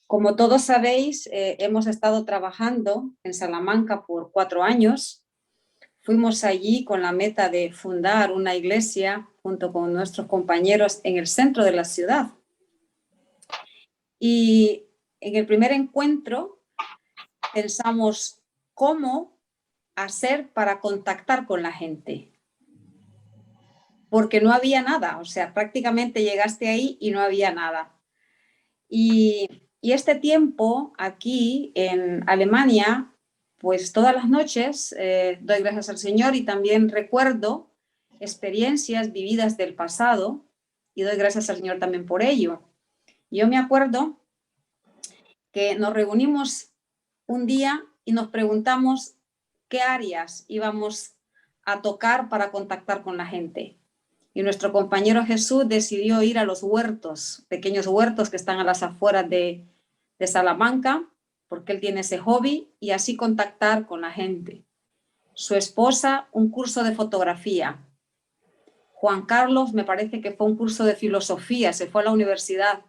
Como todos sabéis, hemos estado trabajando en Salamanca por 4 años. Fuimos allí con la meta de fundar una iglesia junto con nuestros compañeros en el centro de la ciudad. Y en el primer encuentro pensamos cómo hacer para contactar con la gente. Porque no había nada, o sea, prácticamente llegaste ahí y no había nada. Y este tiempo aquí en Alemania, pues todas las noches doy gracias al Señor y también recuerdo experiencias vividas del pasado y doy gracias al Señor también por ello. Yo me acuerdo que nos reunimos un día y nos preguntamos qué áreas íbamos a tocar para contactar con la gente. Y nuestro compañero Jesús decidió ir a los huertos, pequeños huertos que están a las afueras de Salamanca, porque él tiene ese hobby, y así contactar con la gente. Su esposa, un curso de fotografía. Juan Carlos, me parece que fue un curso de filosofía, se fue a la universidad.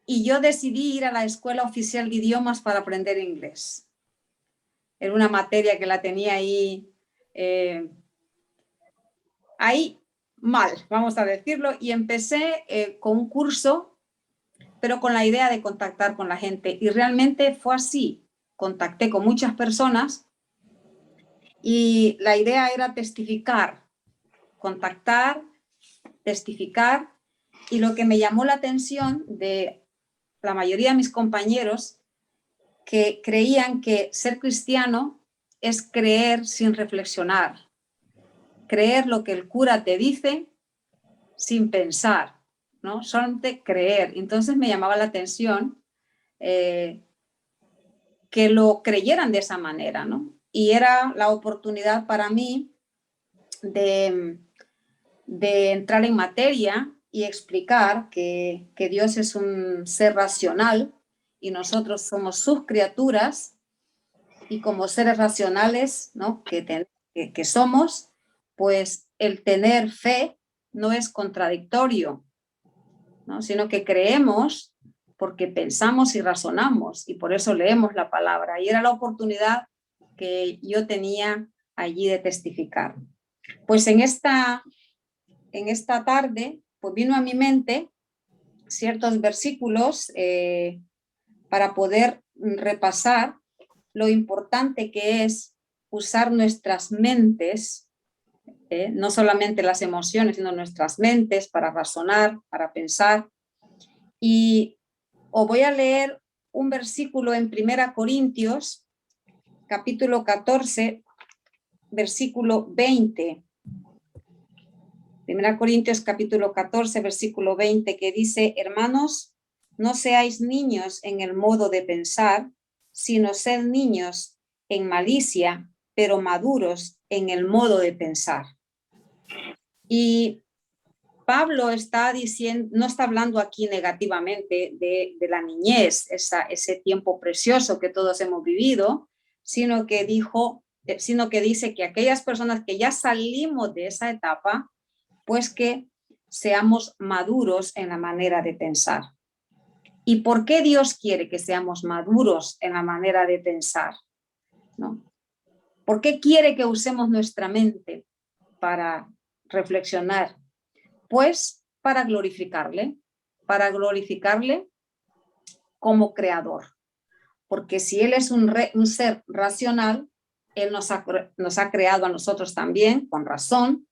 Y yo decidí ir a la Escuela Oficial de Idiomas para aprender inglés. Era una materia que la tenía ahí mal, vamos a decirlo, y empecé con un curso, pero con la idea de contactar con la gente, y realmente fue así. Contacté con muchas personas y la idea era testificar, contactar, testificar, y lo que me llamó la atención de la mayoría de mis compañeros, que creían que ser cristiano es creer sin reflexionar, creer lo que el cura te dice sin pensar, ¿no? Solamente creer. Entonces me llamaba la atención que lo creyeran de esa manera, ¿no? Y era la oportunidad para mí de entrar en materia y explicar que Dios es un ser racional y nosotros somos sus criaturas, y como seres racionales, ¿no? que somos, pues el tener fe no es contradictorio, ¿no? Sino que creemos porque pensamos y razonamos, y por eso leemos la palabra. Y era la oportunidad que yo tenía allí de testificar. Pues en esta tarde, pues vino a mi mente ciertos versículos para poder repasar lo importante que es usar nuestras mentes, no solamente las emociones, sino nuestras mentes para razonar, para pensar. Y os voy a leer un versículo en 1 Corintios, capítulo 14, versículo 20. 1 Corintios, capítulo 14, versículo 20, que dice: hermanos, no seáis niños en el modo de pensar, sino sed niños en malicia, pero maduros en el modo de pensar. Y Pablo está diciendo, no está hablando aquí negativamente de la niñez, ese tiempo precioso que todos hemos vivido, sino que dice que aquellas personas que ya salimos de esa etapa, pues que seamos maduros en la manera de pensar. ¿Y por qué Dios quiere que seamos maduros en la manera de pensar? ¿No? ¿Por qué quiere que usemos nuestra mente para reflexionar? Pues para glorificarle como creador. Porque si Él es un ser racional, Él nos ha creado a nosotros también con razón,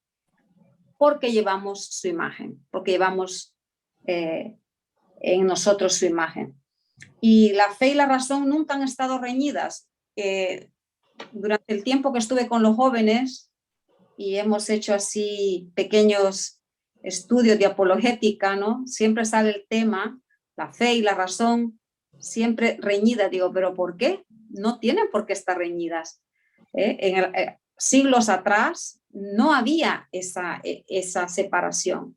porque llevamos su imagen, porque llevamos en nosotros su imagen. Y la fe y la razón nunca han estado reñidas. Durante el tiempo que estuve con los jóvenes y hemos hecho así pequeños estudios de apologética, ¿no? Siempre sale el tema, la fe y la razón, siempre reñidas. Digo, ¿pero por qué? No tienen por qué estar reñidas. Siglos atrás no había esa separación.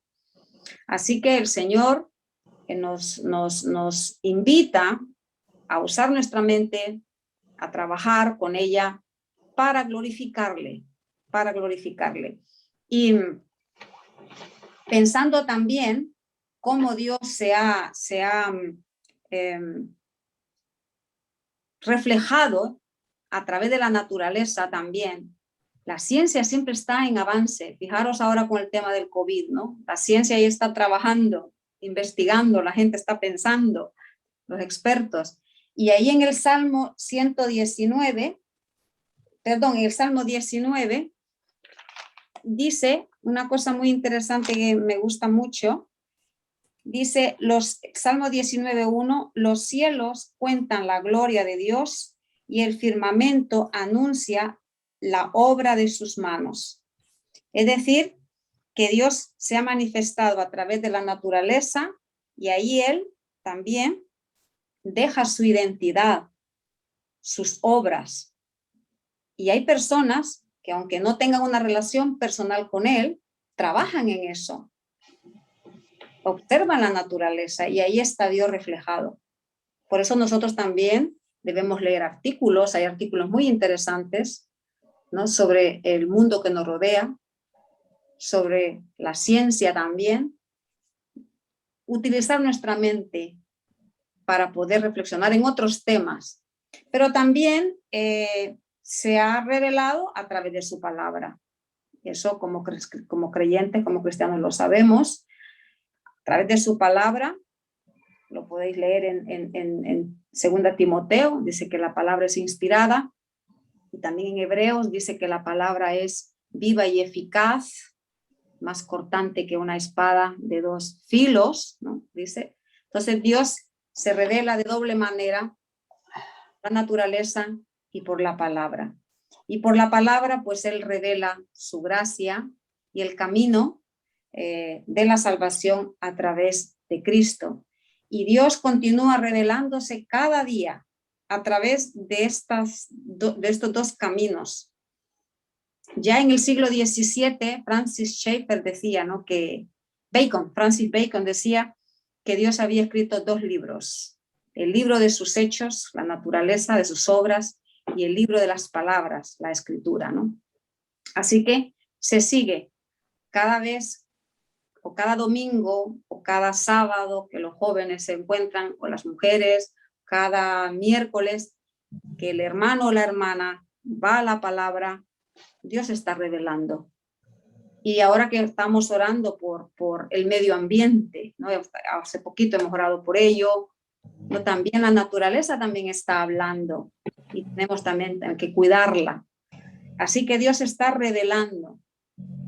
Así que el Señor nos invita a usar nuestra mente, a trabajar con ella para glorificarle. Y pensando también cómo Dios se ha reflejado a través de la naturaleza también. La ciencia siempre está en avance. Fijaros ahora con el tema del COVID, ¿no? La ciencia ya está trabajando, investigando, la gente está pensando, los expertos. Y ahí en el Salmo 119, perdón, en el Salmo 19, dice una cosa muy interesante que me gusta mucho. Dice, Salmo 19:1, los cielos cuentan la gloria de Dios y el firmamento anuncia la obra de sus manos. Es decir, que Dios se ha manifestado a través de la naturaleza y ahí Él también deja su identidad, sus obras. Y hay personas que aunque no tengan una relación personal con Él, trabajan en eso. Observan la naturaleza y ahí está Dios reflejado. Por eso nosotros también debemos leer artículos, hay artículos muy interesantes, ¿no? Sobre el mundo que nos rodea, sobre la ciencia también. Utilizar nuestra mente para poder reflexionar en otros temas, pero también se ha revelado a través de su palabra. Eso como creyentes, como cristianos lo sabemos. A través de su palabra, lo podéis leer en 2 Timoteo, dice que la palabra es inspirada, y también en Hebreos dice que la palabra es viva y eficaz, más cortante que una espada de 2 filos, ¿no? Dice. Entonces Dios se revela de doble manera, la naturaleza y por la palabra. Y por la palabra, pues Él revela su gracia y el camino de la salvación a través de Cristo. Y Dios continúa revelándose cada día a través de estos dos caminos. Ya en el siglo XVII, Francis Schaeffer decía, ¿no? Francis Bacon decía que Dios había escrito 2 libros. El libro de sus hechos, la naturaleza de sus obras, y el libro de las palabras, la escritura, ¿no? Así que se sigue cada vez, o cada domingo, o cada sábado que los jóvenes se encuentran, o las mujeres, cada miércoles, que el hermano o la hermana va a la palabra, Dios está revelando. Y ahora que estamos orando por el medio ambiente, ¿no? Hace poquito hemos orado por ello, ¿no? También la naturaleza también está hablando y tenemos también que cuidarla. Así que Dios está revelando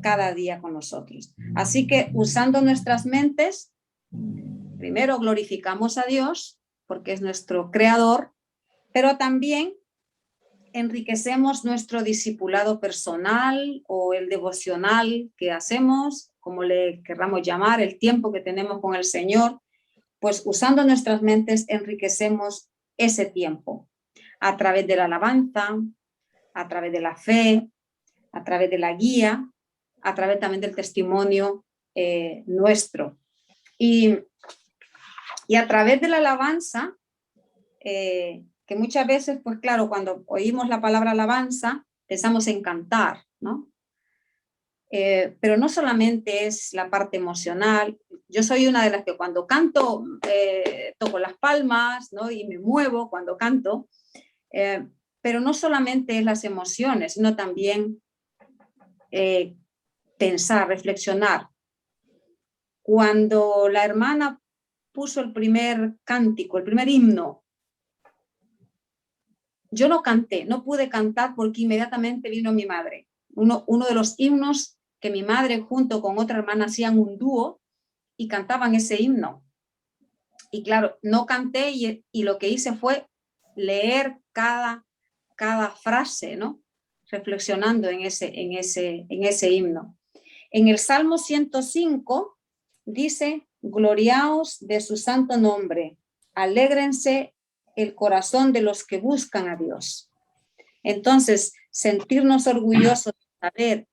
cada día con nosotros. Así que usando nuestras mentes, primero glorificamos a Dios porque es nuestro creador, pero también enriquecemos nuestro discipulado personal o el devocional que hacemos, como le querramos llamar, el tiempo que tenemos con el Señor, pues usando nuestras mentes enriquecemos ese tiempo a través de la alabanza, a través de la fe, a través de la guía, a través también del testimonio nuestro. Y a través de la alabanza, que muchas veces, pues claro, cuando oímos la palabra alabanza, pensamos en cantar, ¿no? Pero no solamente es la parte emocional. Yo soy una de las que cuando canto toco las palmas, ¿no? Y me muevo cuando canto, pero no solamente es las emociones, sino también pensar, reflexionar. Cuando la hermana puso el primer cántico, el primer himno, yo no canté, no pude cantar porque inmediatamente vino mi madre. Uno de los himnos que mi madre junto con otra hermana hacían un dúo y cantaban ese himno. Y claro, no canté y lo que hice fue leer cada frase, ¿no? Reflexionando en ese himno. En el Salmo 105 dice, gloriaos de su santo nombre, alégrense el corazón de los que buscan a Dios. Entonces, sentirnos orgullosos de saber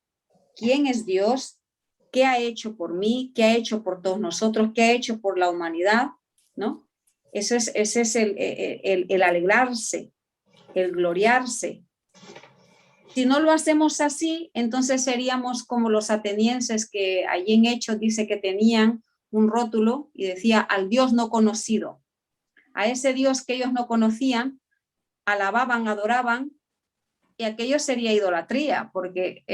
quién es Dios, qué ha hecho por mí, qué ha hecho por todos nosotros, qué ha hecho por la humanidad, ¿no? Ese es el alegrarse, el gloriarse. Si no lo hacemos así, entonces seríamos como los atenienses que allí en Hechos dice que tenían un rótulo y decía al Dios no conocido. A ese Dios que ellos no conocían, alababan, adoraban, y aquello sería idolatría, porque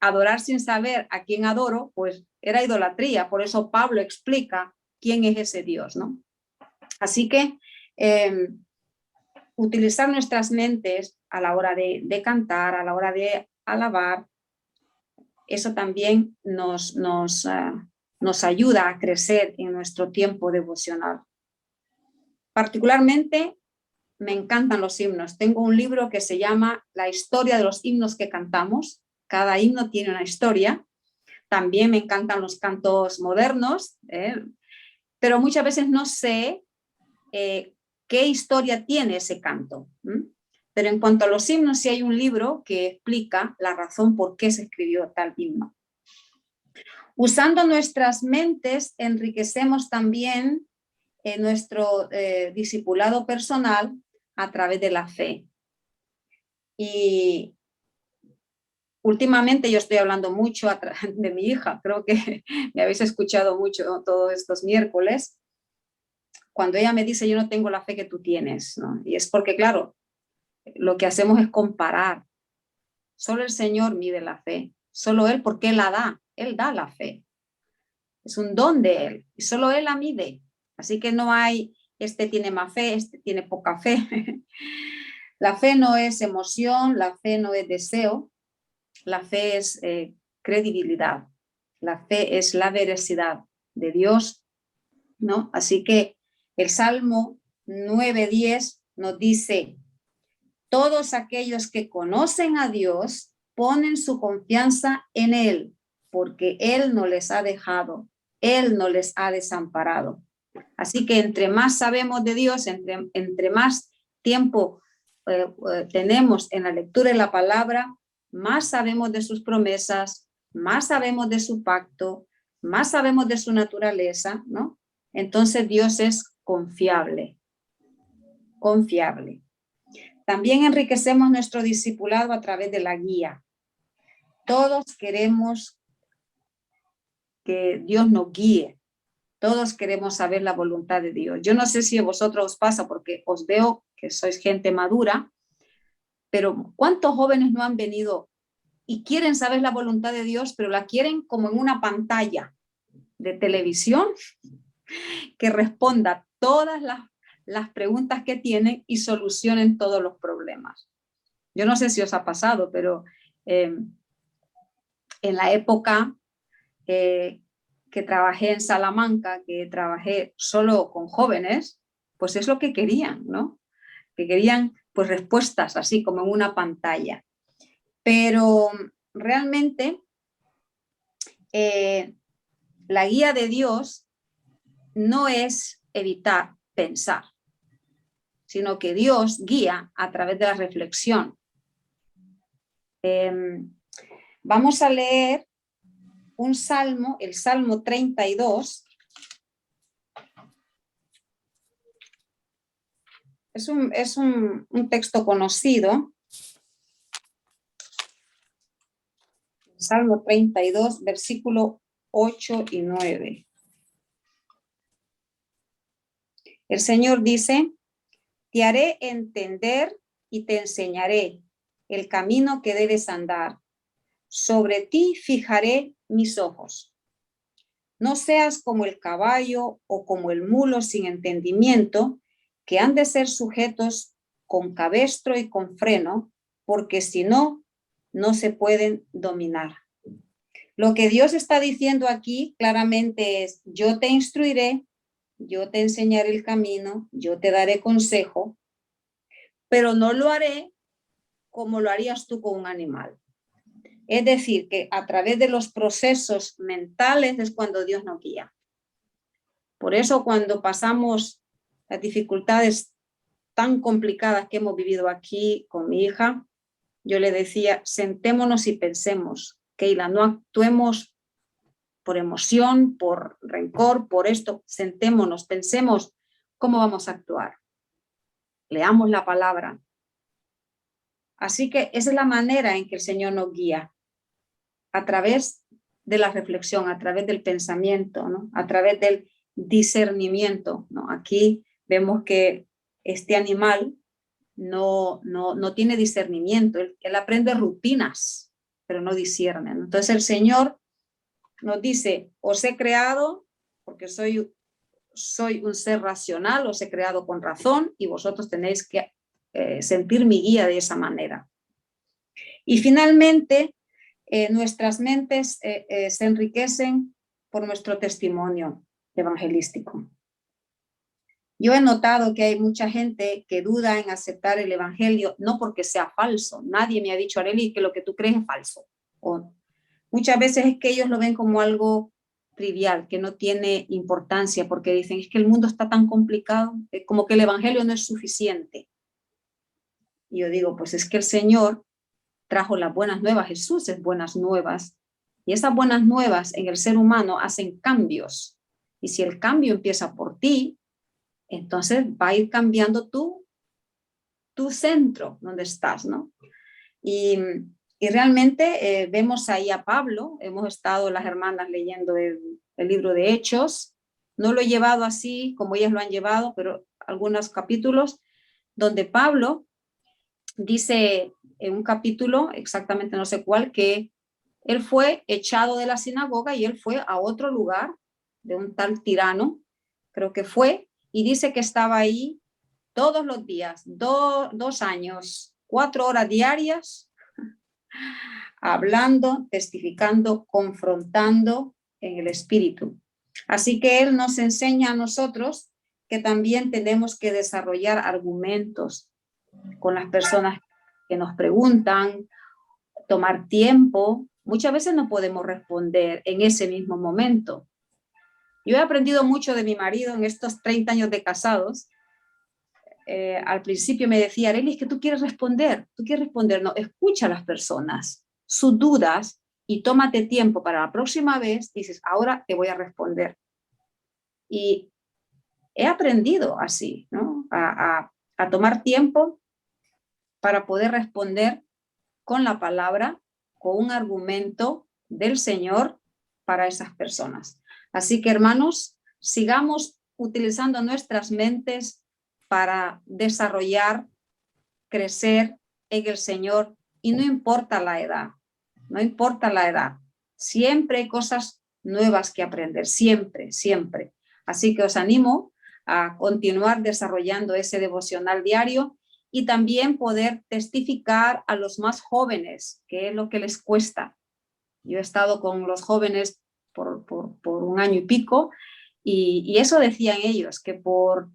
adorar sin saber a quién adoro, pues era idolatría. Por eso Pablo explica quién es ese Dios, ¿no? Así que utilizar nuestras mentes a la hora de cantar, a la hora de alabar, eso también nos ayuda a crecer en nuestro tiempo devocional. Particularmente me encantan los himnos. Tengo un libro que se llama La historia de los himnos que cantamos. Cada himno tiene una historia. También me encantan los cantos modernos, pero muchas veces no sé qué historia tiene ese canto. Pero en cuanto a los himnos, sí hay un libro que explica la razón por qué se escribió tal himno. Usando nuestras mentes, enriquecemos también nuestro discipulado personal a través de la fe. Y últimamente yo estoy hablando mucho de mi hija, creo que me habéis escuchado mucho, ¿no?, todos estos miércoles, cuando ella me dice yo no tengo la fe que tú tienes, ¿no? Y es porque, claro, lo que hacemos es comparar. Solo el Señor mide la fe, solo Él, porque Él la da, Él da la fe. Es un don de Él y solo Él la mide. Así que no hay, este tiene más fe, este tiene poca fe. La fe no es emoción, la fe no es deseo, la fe es credibilidad, la fe es la veracidad de Dios, ¿no? Así que el Salmo 9:10 nos dice, todos aquellos que conocen a Dios ponen su confianza en Él, porque Él no les ha dejado, Él no les ha desamparado. Así que entre más sabemos de Dios, entre más tiempo tenemos en la lectura de la palabra, más sabemos de sus promesas, más sabemos de su pacto, más sabemos de su naturaleza, ¿no? Entonces Dios es confiable, confiable. También enriquecemos nuestro discipulado a través de la guía. Todos queremos que Dios nos guíe. Todos queremos saber la voluntad de Dios. Yo no sé si a vosotros os pasa, porque os veo que sois gente madura, pero ¿cuántos jóvenes no han venido y quieren saber la voluntad de Dios, pero la quieren como en una pantalla de televisión que responda todas las preguntas que tienen y solucionen todos los problemas? Yo no sé si os ha pasado, pero en la época que trabajé en Salamanca, que trabajé solo con jóvenes, pues es lo que querían, ¿no? Que querían pues respuestas así como en una pantalla. Pero realmente la guía de Dios no es evitar pensar, sino que Dios guía a través de la reflexión. Vamos a leer un salmo, el Salmo 32. Es un texto conocido. Salmo 32, versículo 8 y 9. El Señor dice, te haré entender y te enseñaré el camino que debes andar. Sobre ti fijaré mis ojos. No seas como el caballo o como el mulo sin entendimiento, que han de ser sujetos con cabestro y con freno, porque si no, no se pueden dominar. Lo que Dios está diciendo aquí claramente es, yo te instruiré, yo te enseñaré el camino, yo te daré consejo, pero no lo haré como lo harías tú con un animal. Es decir, que a través de los procesos mentales es cuando Dios nos guía. Por eso cuando pasamos las dificultades tan complicadas que hemos vivido aquí con mi hija, yo le decía, sentémonos y pensemos, Keila, no actuemos por emoción, por rencor, por esto, sentémonos, pensemos cómo vamos a actuar. Leamos la palabra. Así que esa es la manera en que el Señor nos guía, a través de la reflexión, a través del pensamiento, ¿no? A través del discernimiento, ¿no? Aquí vemos que este animal no tiene discernimiento, él aprende rutinas, pero no discierne. Entonces el Señor nos dice, os he creado porque soy un ser racional, os he creado con razón y vosotros tenéis que sentir mi guía de esa manera. Y finalmente, nuestras mentes se enriquecen por nuestro testimonio evangelístico. Yo he notado que hay mucha gente que duda en aceptar el evangelio, no porque sea falso. Nadie me ha dicho, Arely, que lo que tú crees es falso. O muchas veces es que ellos lo ven como algo trivial, que no tiene importancia, porque dicen, es que el mundo está tan complicado, como que el evangelio no es suficiente. Y yo digo, pues es que el Señor trajo las buenas nuevas, Jesús es buenas nuevas, y esas buenas nuevas en el ser humano hacen cambios. Y si el cambio empieza por ti, entonces va a ir cambiando tu centro donde estás, ¿no? Y realmente vemos ahí a Pablo, hemos estado las hermanas leyendo el libro de Hechos, no lo he llevado así como ellas lo han llevado, pero algunos capítulos donde Pablo dice en un capítulo, exactamente no sé cuál, que él fue echado de la sinagoga y él fue a otro lugar de un tal tirano, creo que fue, y dice que estaba ahí todos los días, 2 años, 4 horas diarias, hablando, testificando, confrontando en el espíritu. Así que él nos enseña a nosotros que también tenemos que desarrollar argumentos con las personas que nos preguntan, tomar tiempo. Muchas veces no podemos responder en ese mismo momento. Yo he aprendido mucho de mi marido en estos 30 años de casados. Al principio me decía, Arely, es que tú quieres responder, no, escucha a las personas, sus dudas y tómate tiempo para la próxima vez, dices, ahora te voy a responder. Y he aprendido así, ¿no? A tomar tiempo para poder responder con la palabra, con un argumento del Señor para esas personas. Así que, hermanos, sigamos utilizando nuestras mentes para desarrollar, crecer en el Señor, y no importa la edad, no importa la edad, siempre hay cosas nuevas que aprender, siempre, siempre. Así que os animo a continuar desarrollando ese devocional diario y también poder testificar a los más jóvenes, que es lo que les cuesta. Yo he estado con los jóvenes por 1 año y pico, y eso decían ellos, que por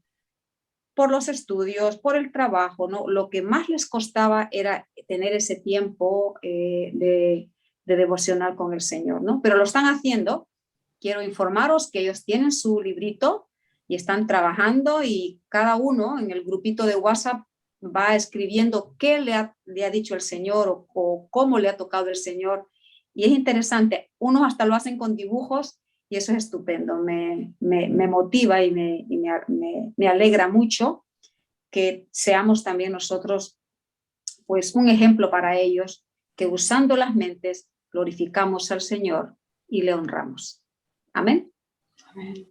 los estudios, por el trabajo, ¿no? Lo que más les costaba era tener ese tiempo de devocional con el Señor, ¿no? Pero lo están haciendo. Quiero informaros que ellos tienen su librito y están trabajando, y cada uno en el grupito de WhatsApp va escribiendo qué le ha dicho el Señor o cómo le ha tocado el Señor. Y es interesante, unos hasta lo hacen con dibujos y eso es estupendo, me motiva y me alegra mucho que seamos también nosotros pues un ejemplo para ellos, que usando las mentes glorificamos al Señor y le honramos. Amén. Amén.